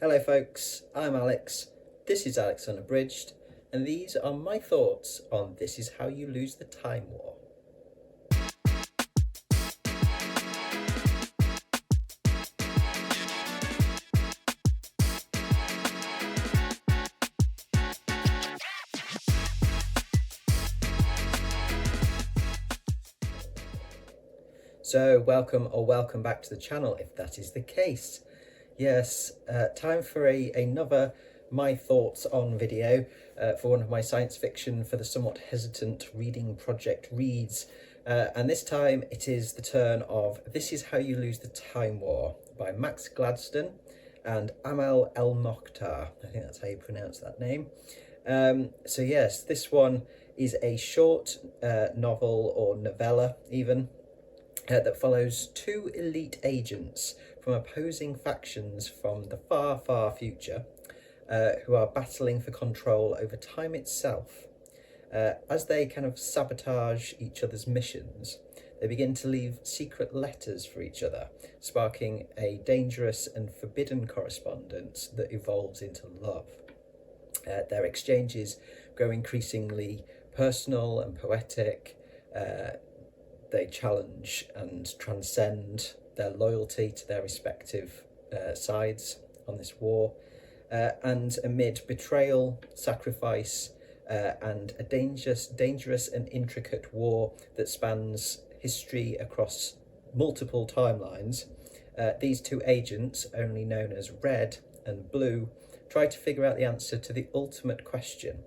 Hello folks, I'm Alex, this is Alex Unabridged, and these are my thoughts on This Is How You Lose the Time War. So welcome back to the channel if that is the case. Yes, time for another My Thoughts on video for one of my science fiction for the somewhat hesitant reading project reads. And this time it is the turn of This Is How You Lose the Time War by Max Gladstone and Amar El-Mohtar. I think that's how you pronounce that name. So yes, this one is a short novel or novella even, that follows two elite agents from opposing factions from the far, far future who are battling for control over time itself. As they kind of sabotage each other's missions, they begin to leave secret letters for each other, sparking a dangerous and forbidden correspondence that evolves into love. Their exchanges grow increasingly personal and poetic. They challenge and transcend their loyalty to their respective sides on this war. And amid betrayal, sacrifice, and a dangerous and intricate war that spans history across multiple timelines, these two agents, only known as Red and Blue, try to figure out the answer to the ultimate question: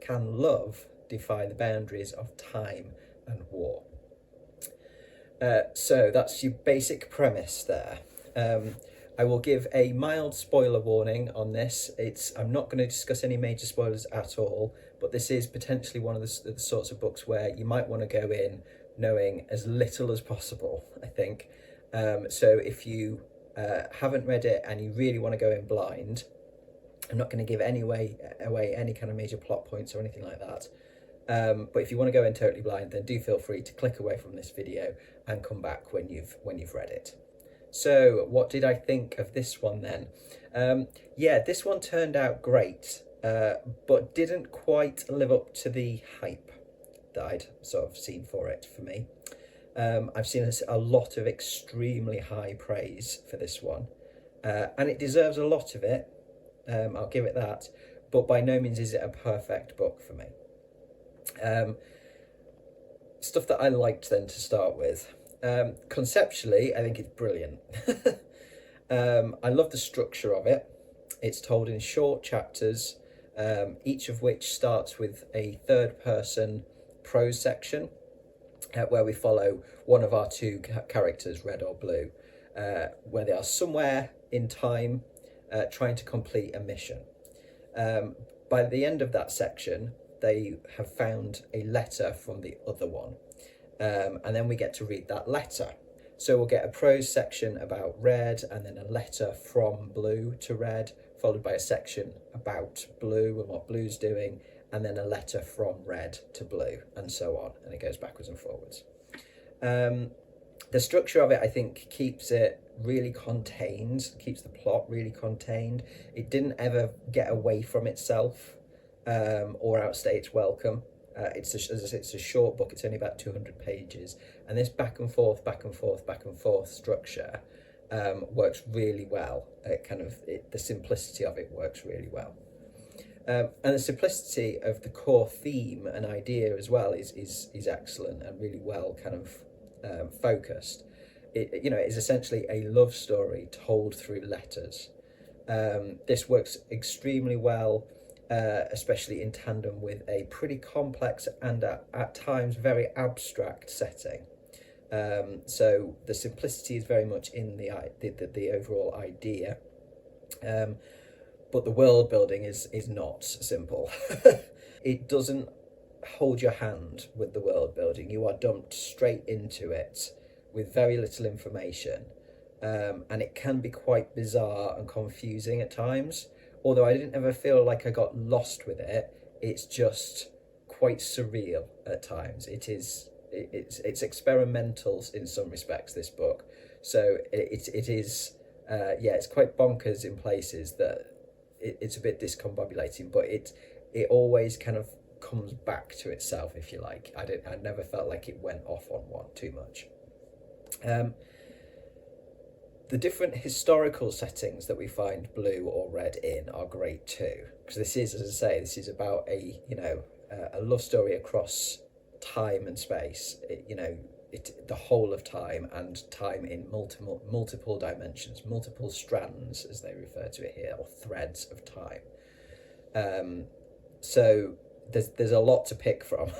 can love defy the boundaries of time and war? So that's your basic premise there. I will give a mild spoiler warning on this. I'm not going to discuss any major spoilers at all, but this is potentially one of the sorts of books where you might want to go in knowing as little as possible, I think. So if you haven't read it and you really want to go in blind, I'm not going to give away any kind of major plot points or anything like that. But if you want to go in totally blind, then do feel free to click away from this video and come back when you've read it. So what did I think of this one then? Yeah, this one turned out great, but didn't quite live up to the hype that I'd sort of seen for it for me. I've seen a lot of extremely high praise for this one, and it deserves a lot of it. I'll give it that, but by no means is it a perfect book for me. Stuff that I liked then to start with. Conceptually, I think it's brilliant. I love the structure of it. It's told in short chapters, each of which starts with a third person prose section where we follow one of our two characters, Red or Blue, where they are somewhere in time trying to complete a mission. By the end of that section, they have found a letter from the other one, and then we get to read that letter. So we'll get a prose section about Red, and then a letter from Blue to Red, followed by a section about Blue and what Blue's doing, and then a letter from Red to Blue, and so on, and it goes backwards and forwards. The structure of it, I think, keeps it really contained, keeps the plot really contained. It didn't ever get away from itself or outstay its welcome. It's a short book. It's only about 200 pages, and this back and forth structure works really well. The simplicity of it works really well, and the simplicity of the core theme and idea as well is excellent and really well kind of focused. It is essentially a love story told through letters. This works extremely well. Especially in tandem with a pretty complex and at times very abstract setting. So the simplicity is very much in the overall idea, but the world building is not simple. It doesn't hold your hand with the world building. You are dumped straight into it with very little information, and it can be quite bizarre and confusing at times. Although I didn't ever feel like I got lost with it, it's just quite surreal at times. It's experimental in some respects, this book. So it is Yeah, it's quite bonkers in places that it's a bit discombobulating, but it always kind of comes back to itself, if you like. I never felt like it went off on one too much. The different historical settings that we find blue or red in are great too, because this is, as I say, this is about a love story across time and space. The whole of time, and time in multiple dimensions, multiple strands, as they refer to it here, or threads of time. So there's a lot to pick from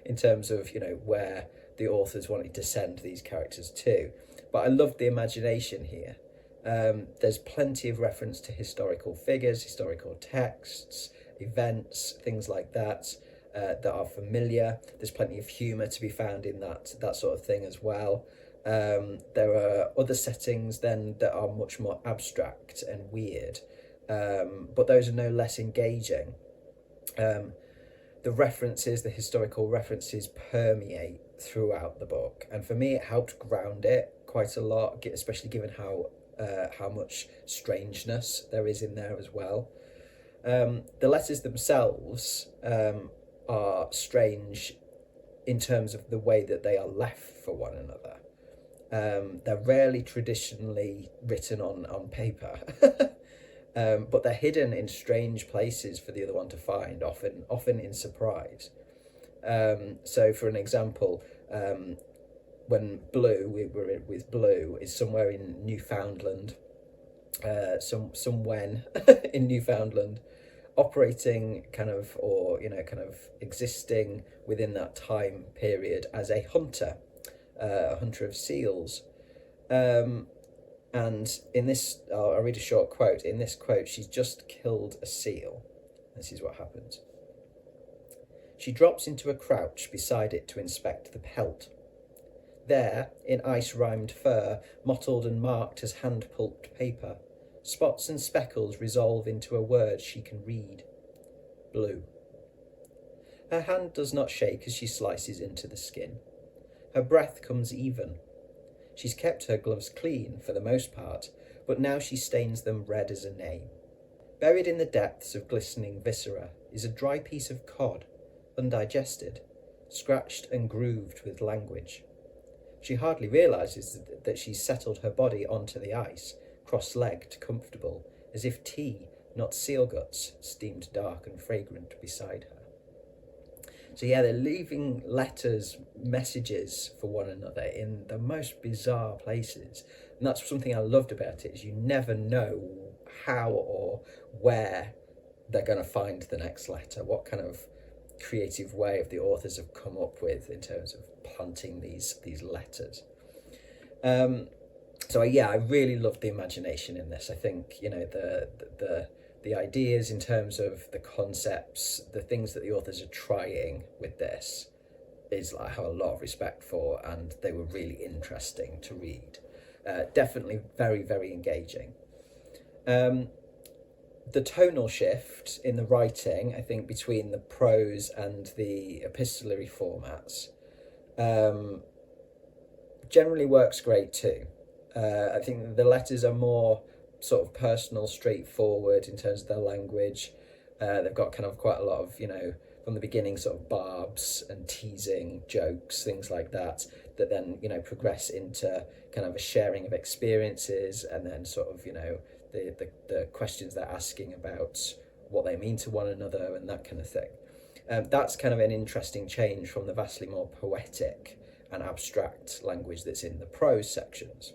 in terms of where the authors wanted to send these characters to. But I loved the imagination here. There's plenty of reference to historical figures, historical texts, events, things like that are familiar. There's plenty of humour to be found in that sort of thing as well. There are other settings then that are much more abstract and weird, but those are no less engaging. The historical references permeate throughout the book, and for me it helped ground it quite a lot, especially given how much strangeness there is in there as well. The letters themselves are strange in terms of the way that they are left for one another. They're rarely traditionally written on paper, but they're hidden in strange places for the other one to find, often in surprise. So, for an example, when with Blue is somewhere in Newfoundland, somewhen in Newfoundland, operating kind of existing within that time period as a hunter of seals. And in this, I'll read a short quote. In this quote, she's just killed a seal. This is what happens. She drops into a crouch beside it to inspect the pelt. There, in ice-rimed fur, mottled and marked as hand-pulped paper, spots and speckles resolve into a word she can read. Blue. Her hand does not shake as she slices into the skin. Her breath comes even. She's kept her gloves clean for the most part, but now she stains them red as a name. Buried in the depths of glistening viscera is a dry piece of cod, undigested, scratched and grooved with language. She hardly realises that she's settled her body onto the ice, cross-legged, comfortable, as if tea, not seal guts, steamed dark and fragrant beside her. So yeah, they're leaving letters, messages for one another in the most bizarre places. And that's something I loved about it, is you never know how or where they're going to find the next letter, what kind of creative way the authors have come up with in terms of planting these letters. So yeah, I really loved the imagination in this. I think the ideas in terms of the concepts, the things that the authors are trying with this, is I have a lot of respect for, and they were really interesting to read. Definitely very, very engaging. The tonal shift in the writing, I think, between the prose and the epistolary formats generally works great too. I think the letters are more sort of personal, straightforward in terms of their language. They've got kind of quite a lot of, from the beginning, sort of barbs and teasing, jokes, things like that then, progress into kind of a sharing of experiences, and then sort of, the questions they're asking about what they mean to one another and that kind of thing. That's kind of an interesting change from the vastly more poetic and abstract language that's in the prose sections.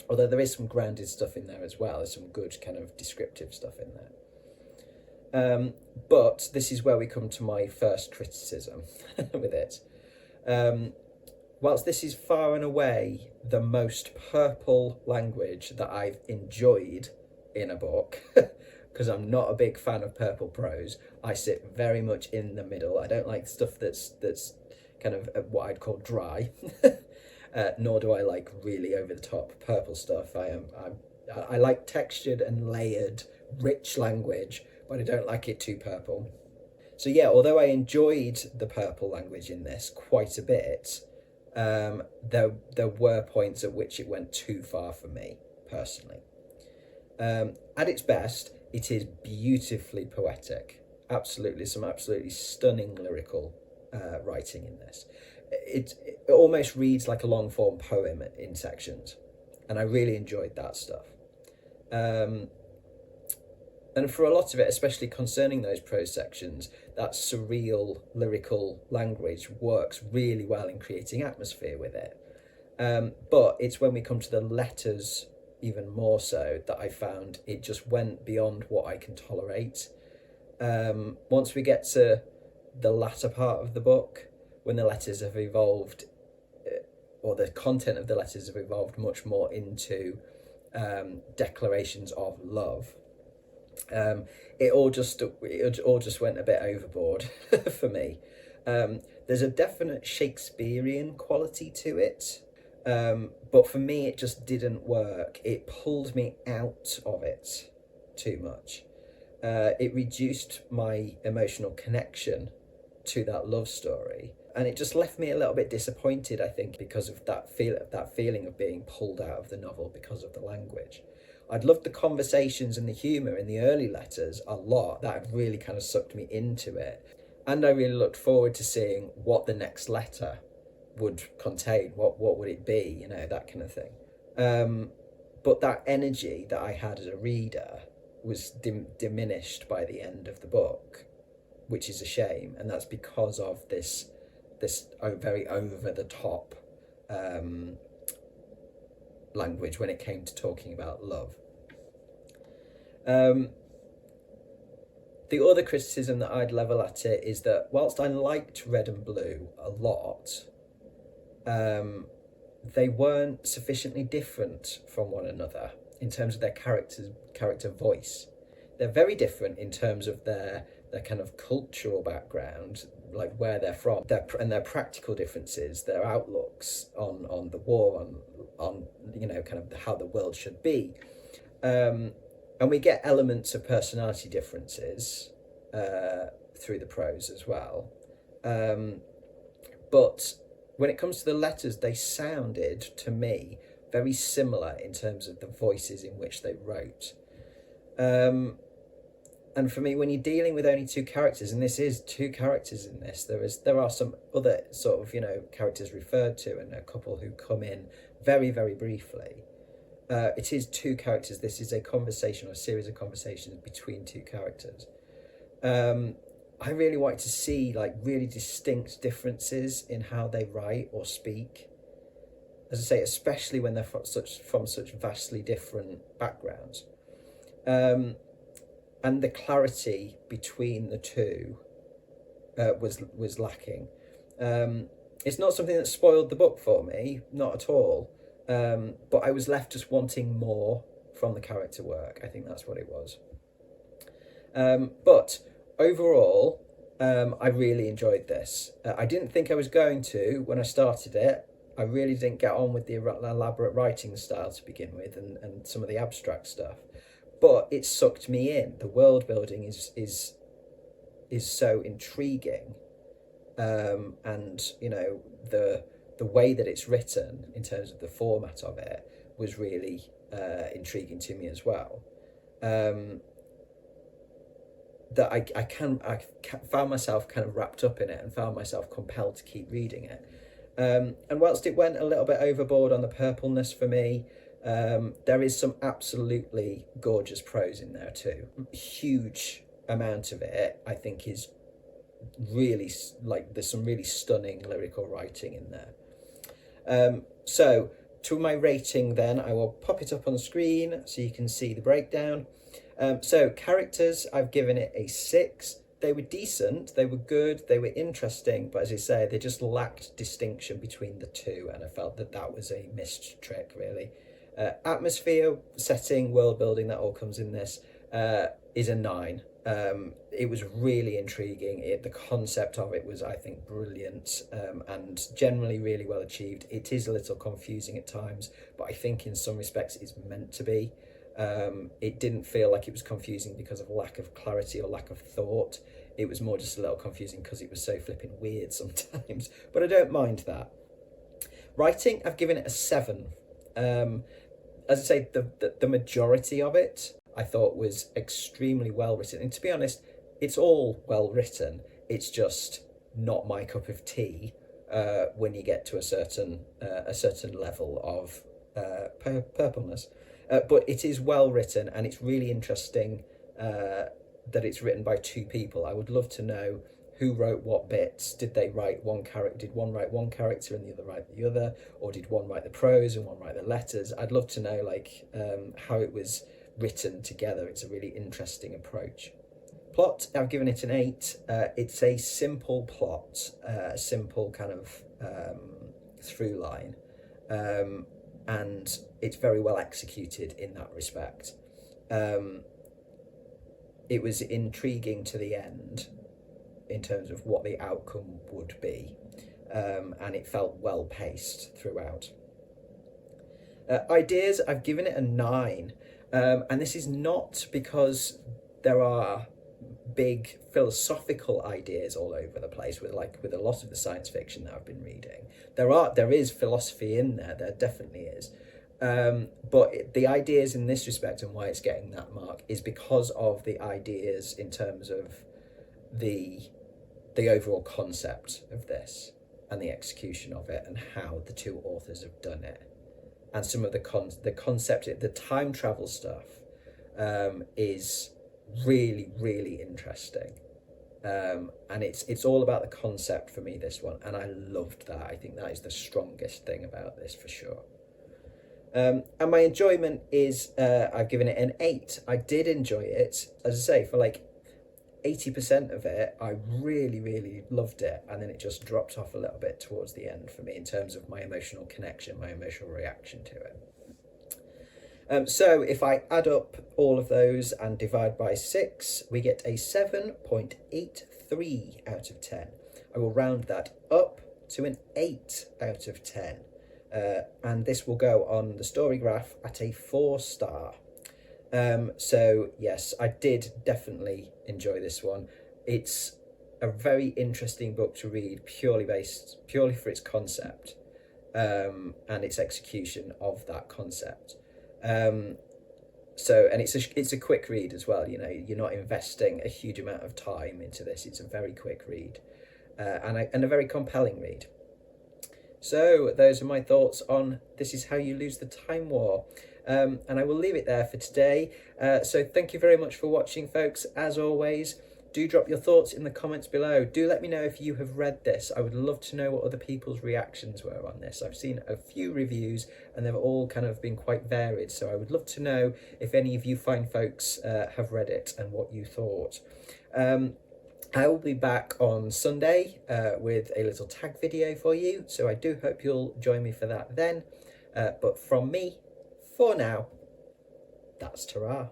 Although there is some grounded stuff in there as well. There's some good kind of descriptive stuff in there. But this is where we come to my first criticism with it. Whilst this is far and away the most purple language that I've enjoyed in a book, because I'm not a big fan of purple prose, I sit very much in the middle. I don't like stuff that's kind of what I'd call dry. Nor do I like really over the top purple stuff. I like textured and layered, rich language, but I don't like it too purple. So yeah, although I enjoyed the purple language in this quite a bit, there were points at which it went too far for me personally. At its best, it is beautifully poetic. Some absolutely stunning lyrical writing in this. It almost reads like a long form poem in sections, and I really enjoyed that stuff. And for a lot of it, especially concerning those prose sections, that surreal lyrical language works really well in creating atmosphere with it. But it's when we come to the letters even more so that I found it just went beyond what I can tolerate. Once we get to the latter part of the book, when the letters have evolved, or the content of the letters have evolved much more into declarations of love, it all just went a bit overboard for me. There's a definite Shakespearean quality to it, but for me it just didn't work. It pulled me out of it too much. It reduced my emotional connection to that love story, and it just left me a little bit disappointed, I think, because of that feeling of being pulled out of the novel because of the language. I'd loved the conversations and the humour in the early letters a lot. That had really kind of sucked me into it. And I really looked forward to seeing what the next letter would contain. What would it be? You know, that kind of thing. But that energy that I had as a reader was diminished by the end of the book, which is a shame. And that's because of this very over-the-top language when it came to talking about love. The other criticism that I'd level at it is that whilst I liked Red and Blue a lot, they weren't sufficiently different from one another in terms of their character voice. They're very different in terms of their kind of cultural background, like where they're from, their practical differences, their outlooks on the war, on you know, kind of how the world should be. And we get elements of personality differences through the prose as well. But when it comes to the letters, they sounded, to me, very similar in terms of the voices in which they wrote. And for me, when you're dealing with only two characters, and this is two characters in this, there are some other sort of, you know, characters referred to, and a couple who come in very, very briefly. It is two characters. This is a conversation, or a series of conversations between two characters. I really like to see like really distinct differences in how they write or speak. As I say, especially when they're from such vastly different backgrounds. And the clarity between the two was lacking. It's not something that spoiled the book for me, not at all. But I was left just wanting more from the character work. I think that's what it was. But overall, I really enjoyed this. I didn't think I was going to when I started it. I really didn't get on with the elaborate writing style to begin with, and some of the abstract stuff. But it sucked me in. The world building is so intriguing, and you know, the way that it's written in terms of the format of it was really intriguing to me as well. That I found myself kind of wrapped up in it and found myself compelled to keep reading it. And whilst it went a little bit overboard on the purpleness for me, there is some absolutely gorgeous prose in there too. Huge amount of it, I think, is really, like, there's some really stunning lyrical writing in there. So to my rating then, I will pop it up on the screen so you can see the breakdown. So characters, I've given it a 6. They were decent, they were good, they were interesting, but as I say, they just lacked distinction between the two, and I felt that was a missed trick, really. Atmosphere, setting, world building, that all comes in this, is a 9. It was really intriguing. The concept of it was, I think, brilliant, and generally really well achieved. It is a little confusing at times, but I think in some respects it's meant to be. It didn't feel like it was confusing because of lack of clarity or lack of thought. It was more just a little confusing because it was so flipping weird sometimes, but I don't mind that. Writing, I've given it a 7. as I say, the majority of it I thought was extremely well written. And to be honest, it's all well written. It's just not my cup of tea when you get to a certain level of purpleness. But it is well written, and it's really interesting that it's written by two people. I would love to know who wrote what bits. Did they write one character? Did one write one character and the other write the other, or did one write the prose and one write the letters? I'd love to know how it was written together. It's a really interesting approach. Plot, I've given it an 8. It's a simple plot, a simple kind of through line, and it's very well executed in that respect. It was intriguing to the end in terms of what the outcome would be, and it felt well paced throughout. Ideas, I've given it a 9, and this is not because there are big philosophical ideas all over the place with a lot of the science fiction that I've been reading. There is philosophy in there definitely is. But the ideas in this respect, and why it's getting that mark, is because of the ideas in terms of the overall concept of this and the execution of it, and how the two authors have done it, and some of the concept, the time travel stuff is really, really interesting, and it's all about the concept for me, this one, and I loved that. I think that is the strongest thing about this for sure. And my enjoyment is I've given it an 8. I did enjoy it, as I say, for 80% of it. I really, really loved it, and then it just dropped off a little bit towards the end for me in terms of my emotional connection, my emotional reaction to it. So if I add up all of those and divide by 6, we get a 7.83 out of 10. I will round that up to an 8 out of 10. And this will go on the story graph at a 4-star. So yes, I did definitely enjoy this one. It's a very interesting book to read, purely for its concept, and its execution of that concept. So, and it's a quick read as well. You're not investing a huge amount of time into this. It's a very quick read, and a very compelling read. So those are my thoughts on This Is How You Lose the Time War. And I will leave it there for today. So thank you very much for watching, folks. As always, do drop your thoughts in the comments below. Do let me know if you have read this. I would love to know what other people's reactions were on this. I've seen a few reviews and they've all kind of been quite varied. So I would love to know if any of you fine folks have read it and what you thought. I will be back on Sunday with a little tag video for you. So I do hope you'll join me for that then. But from me, for now, that's ta-ra.